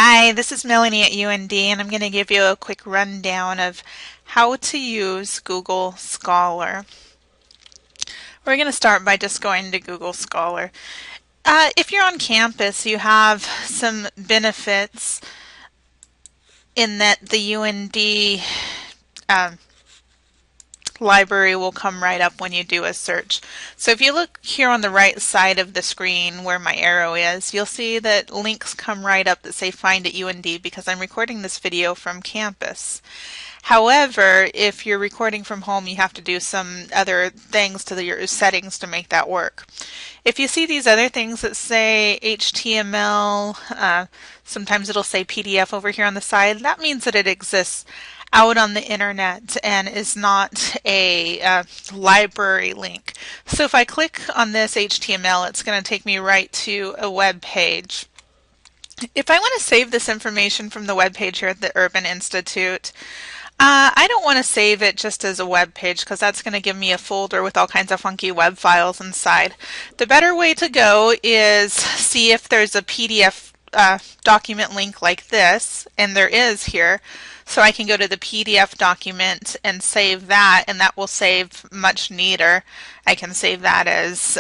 Hi, this is Melanie at UND, and I'm going to give you a quick rundown of how to use Google Scholar. We're going to start by just going to Google Scholar. If you're on campus, you have some benefits in that the UND library will come right up when you do a search. So if you look here on the right side of the screen where my arrow is, you'll see that links come right up that say find at UND because I'm recording this video from campus. However, if you're recording from home, you have to do some other things to your settings to make that work. If you see these other things that say HTML, sometimes it'll say PDF over here on the side, that means that it exists out on the internet and is not a library link. So if I click on this HTML, it's going to take me right to a web page. If I want to save this information from the web page here at the Urban Institute, I don't want to save it just as a web page because that's going to give me a folder with all kinds of funky web files inside. The better way to go is see if there's a PDF document link like this, and there is here. So I can go to the PDF document and save that, and that will save much neater. I can save that as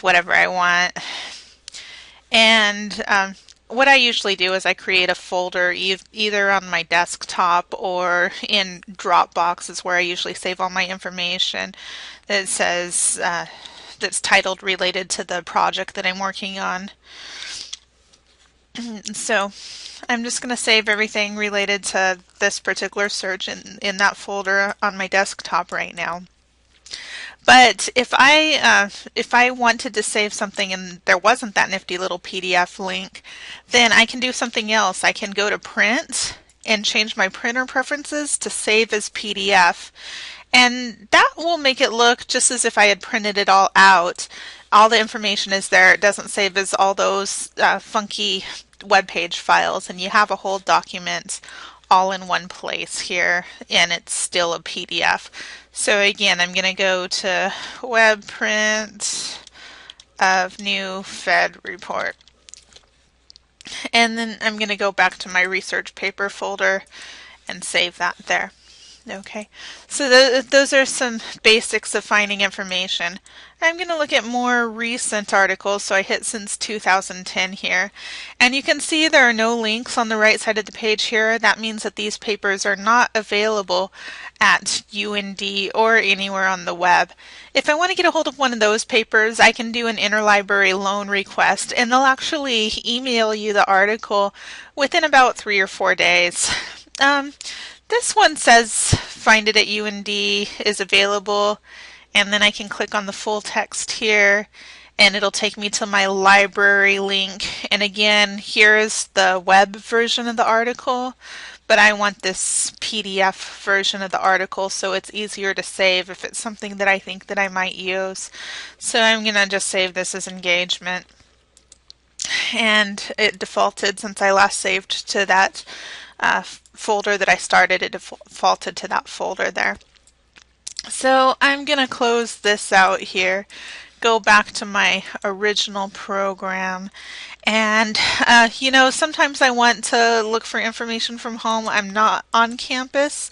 whatever I want. And what I usually do is I create a folder either on my desktop or in Dropbox is where I usually save all my information that says that's titled related to the project that I'm working on. So I'm just going to save everything related to this particular search in that folder on my desktop right now. But if I wanted to save something and there wasn't that nifty little PDF link, then I can do something else. I can go to print and change my printer preferences to save as PDF. And that will make it look just as if I had printed it all out. All the information is there. It doesn't save as all those funky web page files, and you have a whole document all in one place here, and it's still a PDF. So again, I'm going to go to web print of new Fed report. And then I'm going to go back to my research paper folder and save that there. Okay, so those are some basics of finding information. I'm going to look at more recent articles, so I hit since 2010 here. And you can see there are no links on the right side of the page here. That means that these papers are not available at UND or anywhere on the web. If I want to get a hold of one of those papers, I can do an interlibrary loan request, and they'll actually email you the article within about 3 or 4 days. This one says find it at UND is available, and then I can click on the full text here and it'll take me to my library link. And again, here's the web version of the article, but I want this PDF version of the article so it's easier to save if it's something that I think that I might use. So I'm going to just save this as engagement. And it defaulted since I last saved to that folder that I started. It defaulted to that folder there. So I'm going to close this out here, go back to my original program, and you know, sometimes I want to look for information from home. I'm not on campus.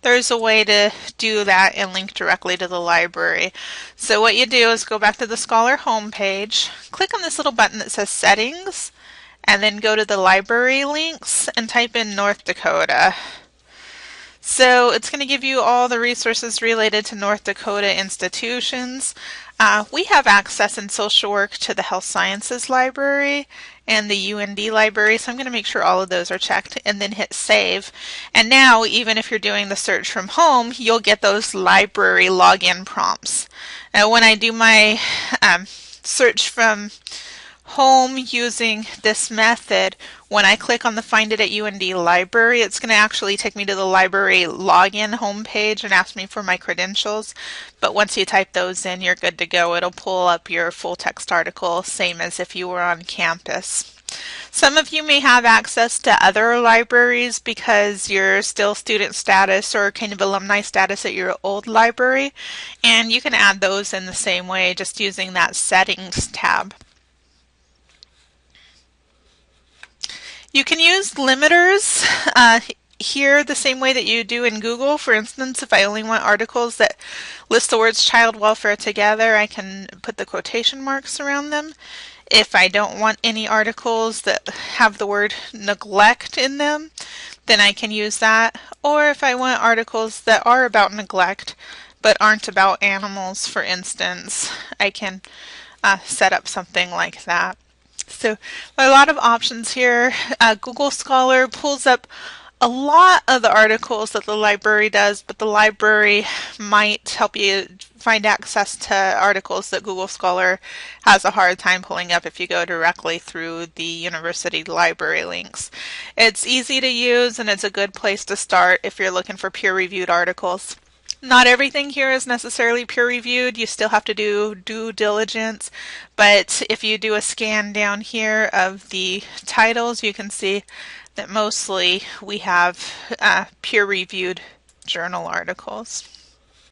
There's a way to do that and link directly to the library. So what you do is go back to the Scholar homepage, click on this little button that says Settings, and then go to the library links and type in North Dakota. So it's going to give you all the resources related to North Dakota institutions. We have access in social work to the Health Sciences Library and the UND Library, so I'm going to make sure all of those are checked and then hit save. And now, even if you're doing the search from home, you'll get those library login prompts. Now, when I do my search from home using this method, when I click on the Find It at UND Library, it's going to actually take me to the library login homepage and ask me for my credentials. But once you type those in, you're good to go. It'll pull up your full text article, same as if you were on campus. Some of you may have access to other libraries because you're still student status or kind of alumni status at your old library, and you can add those in the same way, just using that Settings tab. You can use limiters here the same way that you do in Google. For instance, if I only want articles that list the words child welfare together, I can put the quotation marks around them. If I don't want any articles that have the word neglect in them, then I can use that. Or if I want articles that are about neglect but aren't about animals, for instance, I can set up something like that. So a lot of options here. Google Scholar pulls up a lot of the articles that the library does, but the library might help you find access to articles that Google Scholar has a hard time pulling up if you go directly through the university library links. It's easy to use and it's a good place to start if you're looking for peer-reviewed articles. Not everything here is necessarily peer-reviewed. You still have to do due diligence, but if you do a scan down here of the titles, you can see that mostly we have peer-reviewed journal articles.